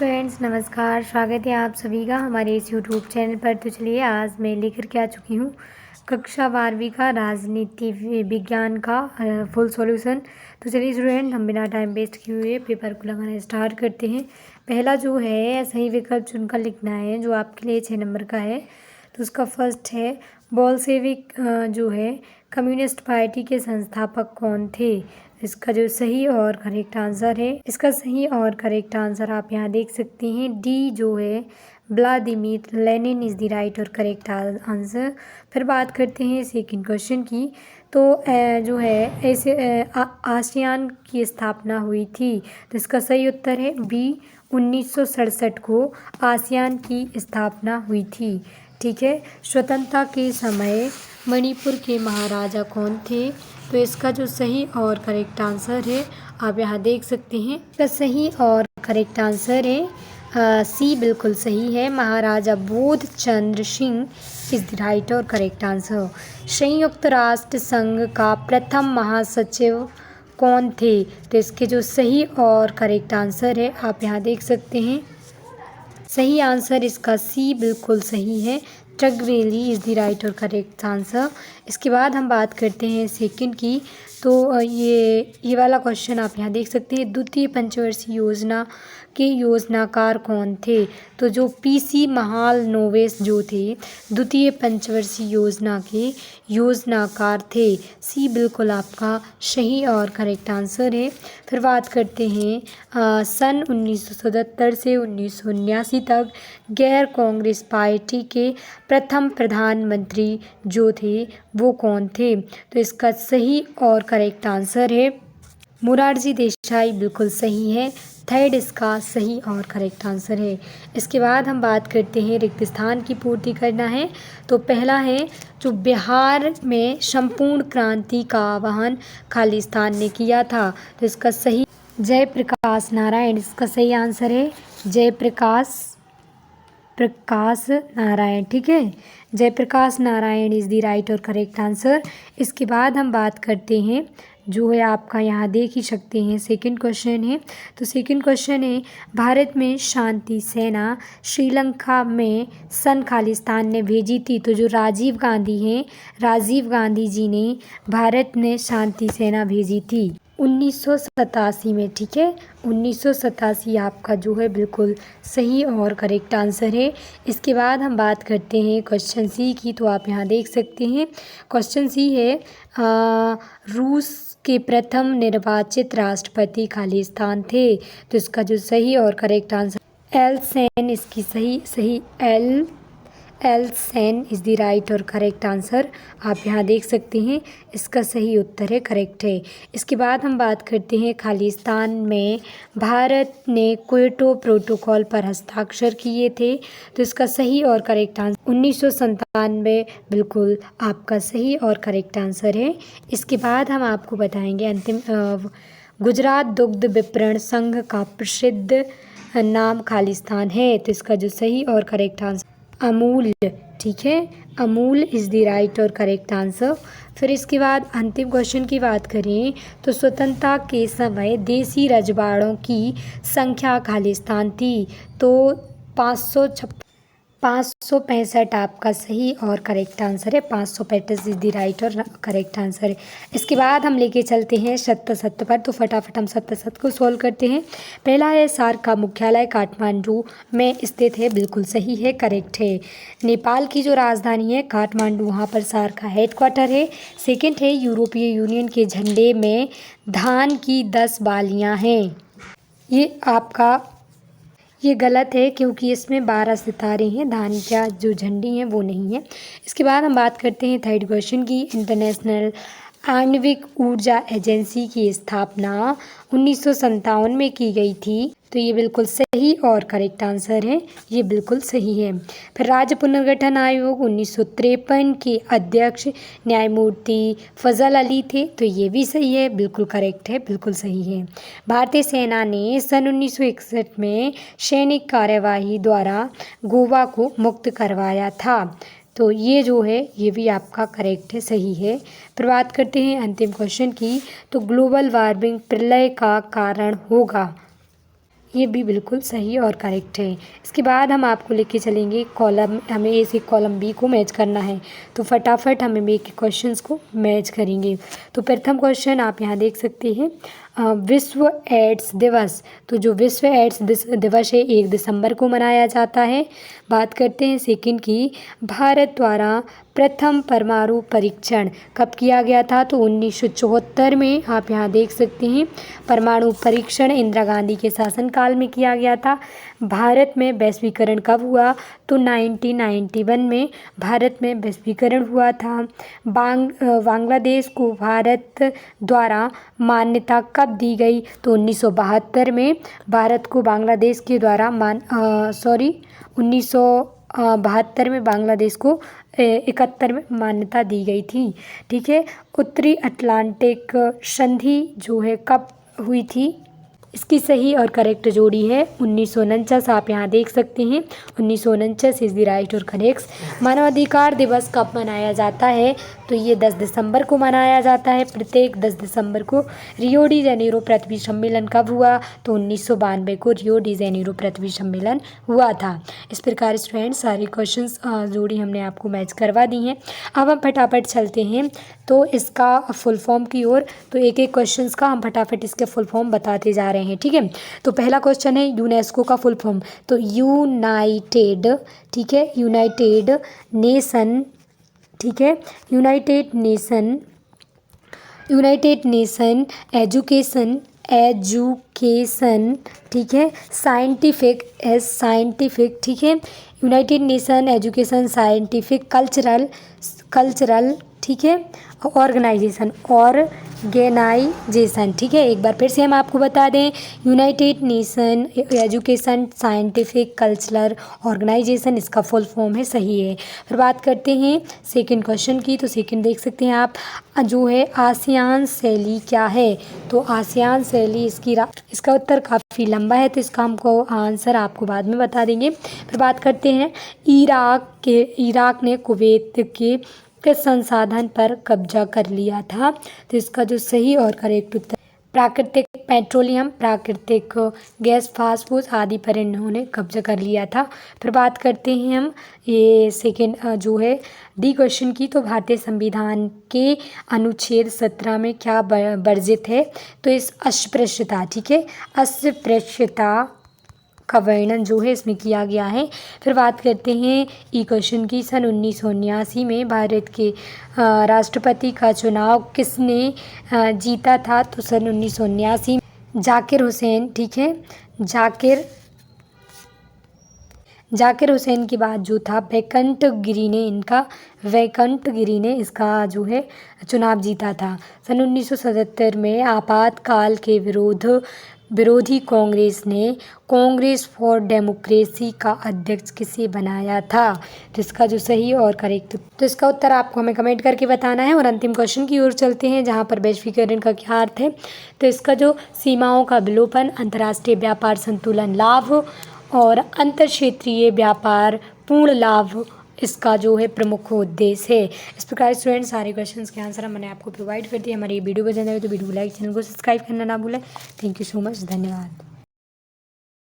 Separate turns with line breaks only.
Students, नमस्कार। स्वागत है आप सभी का हमारे इस यूट्यूब चैनल पर। तो चलिए आज मैं लेकर के आ चुकी हूँ कक्षा 12वीं का राजनीति विज्ञान का फुल सॉल्यूशन। तो चलिए स्टूडेंट, हम बिना टाइम वेस्ट किए हुए पेपर को लगाना स्टार्ट करते हैं। पहला जो है सही विकल्प चुनकर लिखना है, जो आपके लिए 6 नंबर का है। तो उसका फर्स्ट है बोल्शेविक जो है कम्युनिस्ट पार्टी के संस्थापक कौन थे। इसका जो सही और करेक्ट आंसर है, इसका सही और करेक्ट आंसर आप यहाँ देख सकते हैं, डी जो है Vladimir Lenin is the right और करेक्ट आंसर। फिर बात करते हैं सेकंड क्वेश्चन की। तो जो है ऐसे आसियान की स्थापना हुई थी। तो इसका सही उत्तर है बी, 1967 को आसियान की स्थापना हुई थी। ठीक है। स्वतंत्रता के समय मणिपुर के महाराजा कौन थे। तो इसका जो सही और करेक्ट आंसर है आप यहाँ देख सकते हैं। इसका सही और करेक्ट आंसर है सी, बिल्कुल सही है, महाराजा बोध Chandra Singh is the right और करेक्ट आंसर। संयुक्त राष्ट्र संघ का प्रथम महासचिव कौन थे। तो इसके जो सही और करेक्ट आंसर है आप यहाँ देख सकते हैं। सही आंसर इसका सी, बिल्कुल सही है, ट्रगवेली इज़ द राइट और करेक्ट आंसर। इसके बाद हम बात करते हैं सेकंड की। तो ये वाला क्वेश्चन आप यहाँ देख सकते हैं, द्वितीय पंचवर्षीय योजना के योजनाकार कौन थे। तो जो पीसी महालनोबिस जो थे द्वितीय पंचवर्षीय योजना के योजनाकार थे। सी बिल्कुल आपका सही और करेक्ट आंसर है। फिर बात करते हैं सन 1977 से 1979 तक गैर कांग्रेस पार्टी के प्रथम प्रधानमंत्री जो थे वो कौन थे। तो इसका सही और करेक्ट आंसर है मोरारजी देसाई, बिल्कुल सही है, थर्ड इसका सही और करेक्ट आंसर है। इसके बाद हम बात करते हैं रिक्त स्थान की पूर्ति करना है। तो पहला है जो बिहार में संपूर्ण क्रांति का आह्वान खालिस्तान ने किया था। तो इसका सही जयप्रकाश नारायण, इसका सही आंसर है जयप्रकाश नारायण। ठीक है, Jayaprakash Narayan is the right और करेक्ट आंसर। इसके बाद हम बात करते हैं जो है आपका यहाँ देख ही सकते हैं सेकंड क्वेश्चन है। तो सेकंड क्वेश्चन है भारत में शांति सेना श्रीलंका में सन खालिस्तान ने भेजी थी। तो जो राजीव गांधी हैं, राजीव गांधी जी ने भारत में शांति सेना भेजी थी 1987 में। ठीक है, 1987 आपका जो है बिल्कुल सही और करेक्ट आंसर है। इसके बाद हम बात करते हैं क्वेश्चन सी की। तो आप यहाँ देख सकते हैं क्वेश्चन सी है रूस के प्रथम निर्वाचित राष्ट्रपति खालिस्तान थे। तो इसका जो सही और करेक्ट आंसर एल सेन, इसकी सही L Sen is the right और करेक्ट आंसर आप यहाँ देख सकते हैं। इसका सही उत्तर है करेक्ट है। इसके बाद हम बात करते हैं खालिस्तान में भारत ने क्योटो प्रोटोकॉल पर हस्ताक्षर किए थे। तो इसका सही और करेक्ट आंसर 1997 बिल्कुल आपका सही और करेक्ट आंसर है। इसके बाद हम आपको बताएंगे अंतिम गुजरात दुग्ध विपणन संघ का प्रसिद्ध नाम खालिस्तान है। तो इसका जो सही और करेक्ट आंसर अमूल। ठीक है, अमूल इज़ द राइट और करेक्ट आंसर। फिर इसके बाद अंतिम क्वेश्चन की बात करें तो स्वतंत्रता के समय देसी रजवाड़ों की संख्या खालिस्तान थी। तो 565 आपका सही और करेक्ट आंसर है, 535 इज द राइट और करेक्ट आंसर है। इसके बाद हम लेके चलते हैं सत्य सत्य पर। तो फटाफट हम सत्य सत्य को सॉल्व करते हैं। पहला है सार्क का मुख्यालय काठमांडू में स्थित है, बिल्कुल सही है, करेक्ट है। नेपाल की जो राजधानी है काठमांडू, वहाँ पर सार्क का हेडक्वार्टर है। सेकेंड है यूरोपीय यूनियन के झंडे में धान की 10 बालियाँ हैं। ये गलत है क्योंकि इसमें 12 सितारे हैं, धान का जो झंडी है वो नहीं है। इसके बाद हम बात करते हैं थर्ड क्वेश्चन की। इंटरनेशनल आणविक ऊर्जा एजेंसी की स्थापना 1957 में की गई थी। तो ये बिल्कुल सही और करेक्ट आंसर है, ये बिल्कुल सही है। फिर राज्य पुनर्गठन आयोग 1953 के अध्यक्ष न्यायमूर्ति फजल अली थे। तो ये भी सही है, बिल्कुल करेक्ट है, बिल्कुल सही है। भारतीय सेना ने सन 1961 में सैनिक कार्यवाही द्वारा गोवा को मुक्त करवाया था। तो ये जो है ये भी आपका करेक्ट है, सही है। फिर बात करते हैं अंतिम क्वेश्चन की। तो ग्लोबल वार्मिंग प्रलय का कारण होगा। ये भी बिल्कुल सही और करेक्ट है। इसके बाद हम आपको लेके चलेंगे कॉलम, हमें ए से कॉलम बी को मैच करना है, तो फटाफट हम बी के क्वेश्चंस को मैच करेंगे। तो प्रथम क्वेश्चन आप यहाँ देख सकते हैं, विश्व एड्स दिवस। तो जो विश्व एड्स दिवस है 1 दिसंबर को मनाया जाता है। बात करते हैं सेकंड की, भारत द्वारा प्रथम परमाणु परीक्षण कब किया गया था? तो 1974 में आप यहाँ देख सकते हैं परमाणु परीक्षण इंदिरा गांधी के शासनकाल में किया गया था। भारत में वैश्वीकरण कब हुआ? तो 1991 में भारत में वैश्वीकरण हुआ था। बांग्लादेश को भारत द्वारा मान्यता कब दी गई? तो 1972 में भारत को बांग्लादेश के द्वारा 1972 में बांग्लादेश को 71 में मान्यता दी गई थी। ठीक है। उत्तरी अटलांटिक संधि जो है कब हुई थी? इसकी सही और करेक्ट जोड़ी है 1949। आप यहाँ देख सकते हैं 1949 इज़ द राइट और करेक्ट। मानवाधिकार दिवस कब मनाया जाता है? तो ये 10 दिसंबर को मनाया जाता है, प्रत्येक 10 दिसंबर को। रियो डी जेनेरो पृथ्वी सम्मेलन कब हुआ? तो 1992 को रियो डी जेनेरो पृथ्वी सम्मेलन हुआ था। इस प्रकार स्टूडेंट्स सारे क्वेश्चंस जोड़ी हमने आपको मैच करवा दी हैं। अब हम फटाफट चलते हैं तो इसका फुल फॉर्म की ओर। तो एक एक क्वेश्चंस का हम फटाफट इसके फुल फॉर्म बताते जा रहे हैं। ठीक है। तो पहला क्वेश्चन है यूनेस्को का फुल फॉर्म। तो यूनाइटेड, ठीक है, यूनाइटेड नेशन, ठीक है, यूनाइटेड नेशन एजुकेशन, ठीक है, साइंटिफिक, ठीक है, United Nation education scientific cultural, ठीक है, ऑर्गेनाइजेशन, ठीक है। एक बार फिर से हम आपको बता दें, United Nation education scientific cultural organization, इसका फुल फॉर्म है, सही है। फिर बात करते हैं सेकंड क्वेश्चन की। तो सेकंड देख सकते हैं आप, जो है आसियान शैली क्या है? तो आसियान शैली इसका उत्तर काफ़ी लंबा है, तो इसका हमको आंसर आपको बाद में बता देंगे। फिर बात करते हैं इराक ने कुवैत के किस संसाधन पर कब्जा कर लिया था? तो इसका जो सही और करेक्ट उत्तर, प्राकृतिक पेट्रोलियम, प्राकृतिक गैस, फास्फोरस आदि पर इन्होंने कब्जा कर लिया था। फिर बात करते हैं हम ये सेकेंड जो है डी क्वेश्चन की। तो भारतीय संविधान के अनुच्छेद 17 में क्या वर्जित है? तो इस अस्पृश्यता, ठीक है, अस्पृश्यता का वर्णन जो है इसमें किया गया है। फिर बात करते हैं ई क्वेश्चन की। सन 1979 में भारत के राष्ट्रपति का चुनाव किसने जीता था? तो सन 1979 जाकिर हुसैन, ठीक है, जाकिर हुसैन के बाद जो था वैकंठ गिरी ने इसका जो है चुनाव जीता था। सन 1977 में आपातकाल के विरोधी कांग्रेस ने कांग्रेस फॉर डेमोक्रेसी का अध्यक्ष किसे बनाया था? तो इसका जो सही और करेक्ट, तो इसका उत्तर आपको हमें कमेंट करके बताना है। और अंतिम क्वेश्चन की ओर चलते हैं, जहां पर वैश्वीकरण का क्या अर्थ है? तो इसका जो सीमाओं का विलोपन, अंतर्राष्ट्रीय व्यापार संतुलन लाभ और अंतर क्षेत्रीय व्यापार पूर्ण लाभ, इसका जो है प्रमुख उद्देश्य है। इस प्रकार स्टूडेंट सारे क्वेश्चंस के आंसर मैंने आपको प्रोवाइड कर दिए। हमारी ये वीडियो पसंद आए तो वीडियो को लाइक, चैनल को सब्सक्राइब करना ना भूलें। थैंक यू सो मच, धन्यवाद।